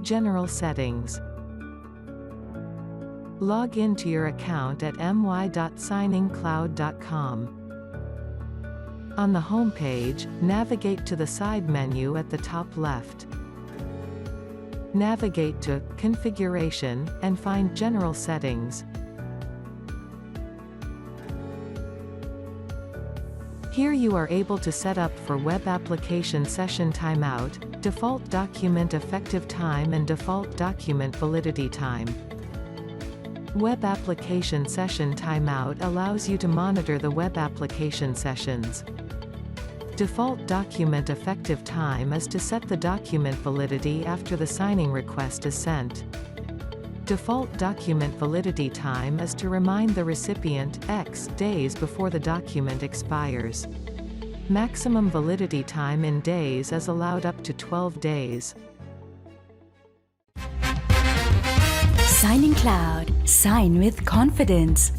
General Settings. Log into your account at my.signingcloud.com. On the home page, navigate to the side menu at the top left. Navigate to Configuration, and find General Settings. Here you are able to set up for Web Application Session Timeout, Default Document Effective Time and Default Document Validity Time. Web Application Session Timeout allows you to monitor the web application sessions. Default Document Effective Time is to set the document validity after the signing request is sent. Default Document Validity Time is to remind the recipient X days before the document expires. Maximum validity time in days is allowed up to 12 days. SigningCloud. Sign with confidence.